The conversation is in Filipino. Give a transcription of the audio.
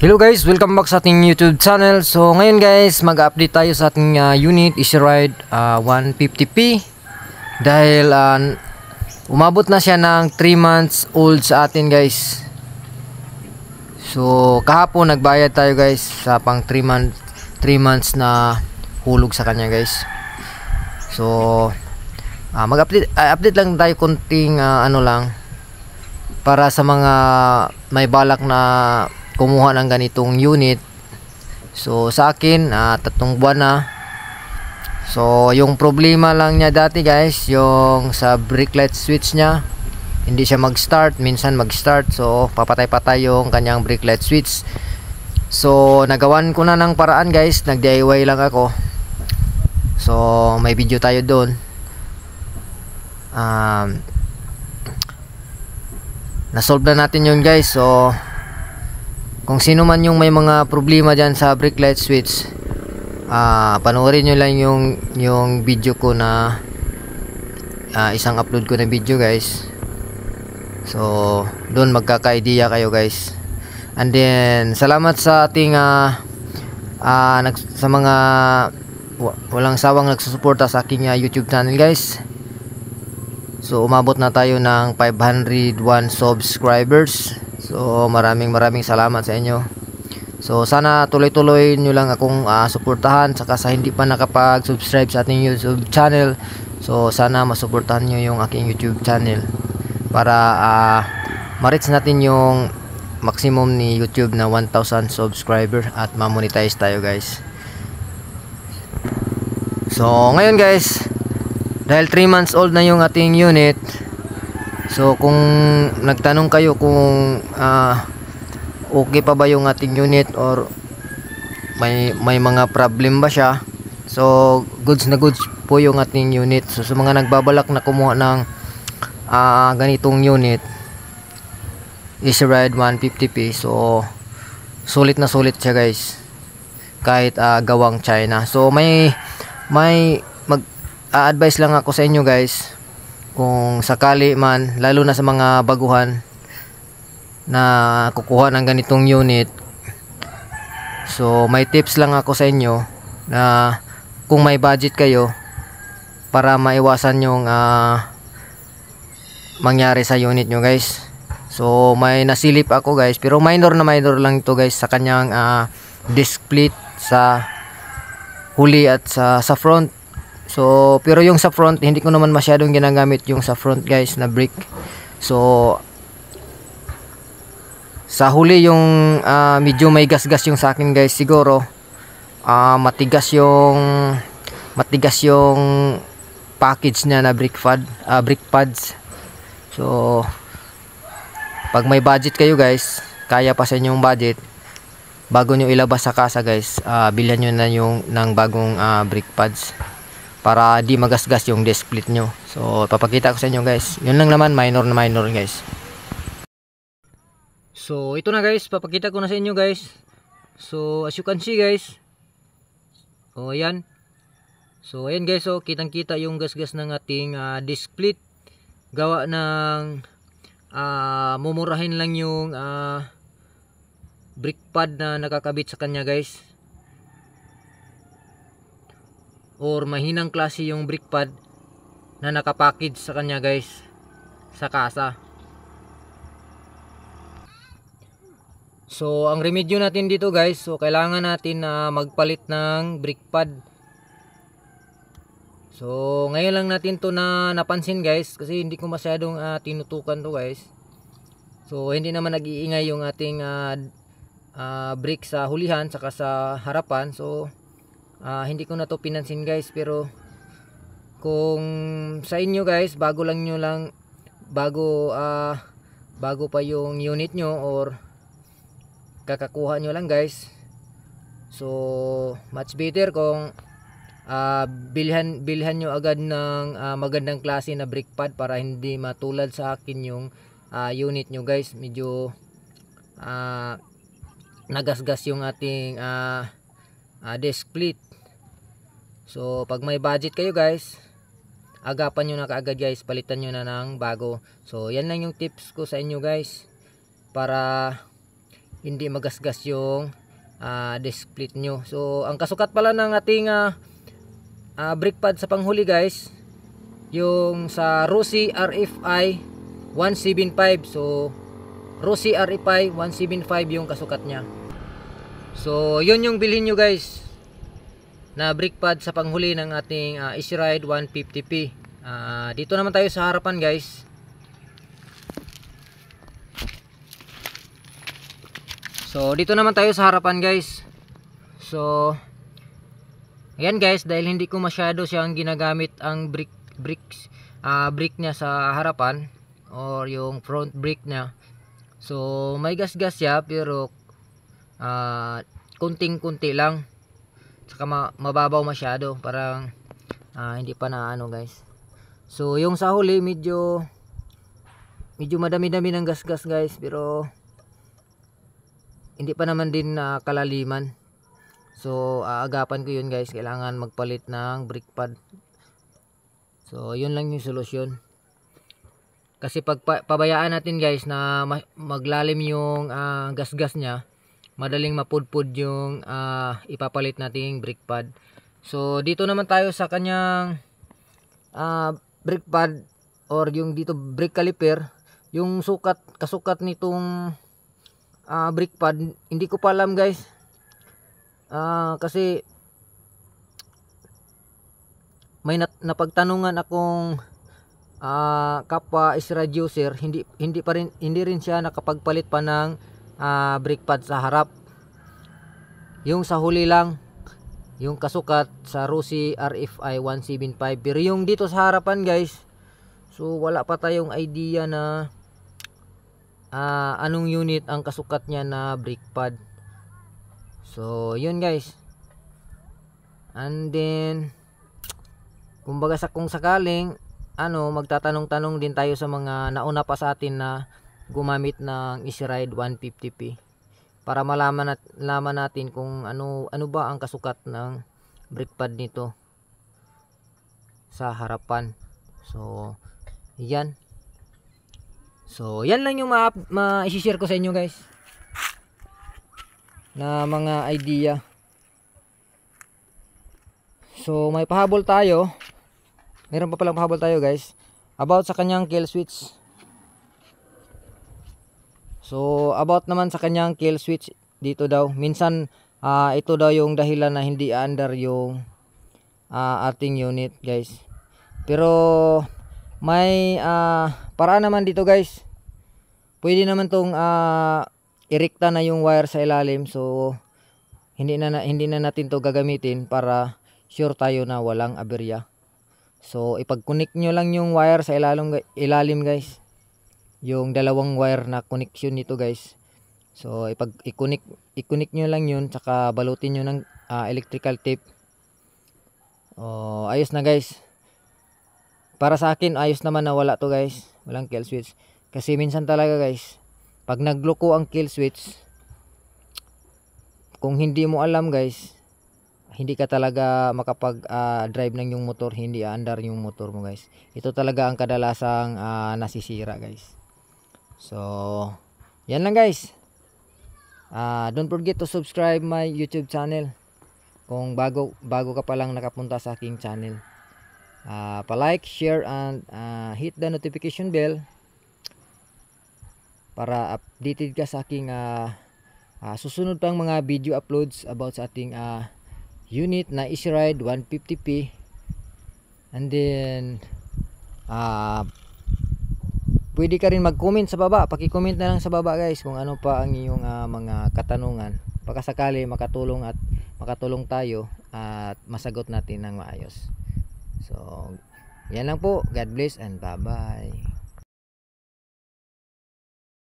Hello guys, welcome back sa ating YouTube channel. So ngayon guys, mag-update tayo sa ating unit Easy Ride 150p. Dahil umabot na siya ng 3 months old sa atin guys. So kahapon nagbayad tayo guys sa pang 3 months na hulog sa kanya guys. So update lang tayo konting ano lang para sa mga may balak na kumuha ng ganitong unit. So sa akin 3 buwan na. So yung problema lang niya dati guys, yung sa brake light switch niya, hindi siya mag-start, minsan mag-start, so papatay-patay yung kanyang brake light switch. So nagawan ko na ng paraan guys, nag-DIY lang ako. So may video tayo doon. Na-solve na natin yun guys. So kung sino man yung may mga problema dyan sa brake light switch, panoorin nyo lang yung video ko na isang upload ko na video guys. So doon magkaka-idea kayo guys. And then salamat sa ating sa mga walang sawang nagsusuporta sa aking YouTube channel guys. So umabot na tayo ng 501 subscribers. So maraming salamat sa inyo. So sana tuloy-tuloy nyo lang akong suportahan. Saka sa hindi pa nakapag-subscribe sa ating YouTube channel, so sana masuportahan nyo yung aking YouTube channel para ma-reach natin yung maximum ni YouTube na 1,000 subscriber at ma-monetize tayo guys. So ngayon guys, dahil 3 months old na yung ating unit, so kung nagtanong kayo kung okay pa ba yung ating unit or may mga problem ba siya, so goods na goods po yung ating unit. So sa mga nagbabalak na kumuha ng ganitong unit Easy Ride 150p, so sulit na sulit siya guys, kahit gawang China. So may advice lang ako sa inyo guys, kung sakali man, lalo na sa mga baguhan na kukuha ng ganitong unit. So may tips lang ako sa inyo na kung may budget kayo, para maiwasan yung mangyari sa unit nyo guys. So may nasilip ako guys, pero minor lang ito guys, sa kanyang disc plate sa huli at sa front. So pero yung sa front, hindi ko naman masyadong ginagamit yung sa front guys na brake. So sa huli yung medyo may gasgas yung sa akin guys. Siguro matigas yung package niya na brake pads. So pag may budget kayo guys, kaya pa sa inyong budget, bago nyo ilabas sa kasa guys, bilhan nyo na yung ng bagong brake pads para di magasgas yung disc plate nyo. So papakita ko sa inyo guys. Yun lang naman, minor guys. So ito na guys, papakita ko na sa inyo guys. So as you can see guys, ayan. So ayan guys, kitang kita yung gasgas ng ating disc plate. Gawa ng mumurahin lang yung brake pad na nakakabit sa kanya guys, or mahinang klase yung brake pad na nakapackage sa kanya guys sa kasa. So ang remedyo natin dito guys, so kailangan natin magpalit ng brake pad. So ngayon lang natin to napansin guys, kasi hindi ko masyadong tinutukan to guys. So hindi naman nag-iingay yung ating brake sa hulihan saka sa harapan. So hindi ko na to pinansin guys. Pero kung sa inyo guys, bago pa yung unit nyo or kakakuha nyo lang guys, so much better kung bilhan nyo agad ng magandang klase na brake pad, para hindi matulad sa akin yung unit nyo guys. Medyo nagasgas yung ating disc plate. So pag may budget kayo guys, agapan nyo na kaagad guys, palitan nyo na ng bago. So yan lang yung tips ko sa inyo guys, para hindi magasgas yung disc plate nyo. So ang kasukat pala ng ating brake pad sa panghuli guys, yung sa Rossi RFI 175. So Rossi RFI 175 yung kasukat nya. So yun yung bilhin nyo guys na brake pad sa panghuli ng ating Easy Ride 150p. Dito naman tayo sa harapan guys. So dito naman tayo sa harapan guys. So ayan guys, dahil hindi ko masyado siyang ginagamit ang brake niya sa harapan or yung front brake niya. So may gas-gas siya pero kunting-kunti lang. Saka mababaw masyado, parang hindi pa na ano guys. So yung sa huli medyo madami-dami ng gas-gas guys, pero hindi pa naman din kalaliman. So aagapan ko yun guys, kailangan magpalit ng brake pad. So yun lang yung solusyon. Kasi pag pabayaan natin guys na maglalim yung gas-gas nya, madaling mapudpud yung ipapalit nating brake pad. So dito naman tayo sa kanyang brake pad or yung dito brake caliper. Yung kasukat nitong brake pad hindi ko pa alam guys, kasi may napagtanungan akong kapwa is user, hindi rin siya nakapagpalit pa ng brake pad sa harap. Yung sa huli lang yung kasukat sa Rossi RFI 175, pero yung dito sa harapan guys, so wala pa tayong idea na anong unit ang kasukat niya na brake pad. So yun guys, and then kumbaga kung sakaling magtatanong-tanong din tayo sa mga nauna pa sa atin na gumamit ng Easy Ride 150p para malaman natin kung ano ba ang kasukat ng brake pad nito sa harapan. So yan. So yan lang yung ma-share ko sa inyo guys na mga idea. So may pahabol tayo. Meron pa palang pahabol tayo guys about sa kanyang kill switch. So about naman sa kanyang kill switch dito daw, minsan ito daw yung dahilan na hindi under yung ating unit guys. Pero may paraan naman dito guys. Pwede naman tong irekta na yung wire sa ilalim. So hindi na natin to gagamitin para sure tayo na walang aberya. So ipag-connect nyo lang yung wire sa ilalim guys. Yung dalawang wire na connection nito guys. So i-connect nyo lang yun, saka balutin nyo ng electrical tape. Ayos na guys. Para sa akin ayos naman na wala to guys, walang kill switch. Kasi minsan talaga guys, pag nagloko ang kill switch, kung hindi mo alam guys, hindi ka talaga makapag drive ng yung motor, hindi andar yung motor mo guys. Ito talaga ang kadalasang nasisira guys. So yan lang guys. Don't forget to subscribe my YouTube channel kung bago ka pa lang nakapunta sa aking channel. Pa-like, share and hit the notification bell para updated ka sa aking susunod pang mga video uploads about sa ating unit na Easy Ride 150p. And then pwede ka rin mag-comment sa baba, paki-comment na lang sa baba guys kung ano pa ang iyong mga katanungan, baka sakali makatulong tayo at masagot natin ng maayos. So yan lang po, God bless and bye bye.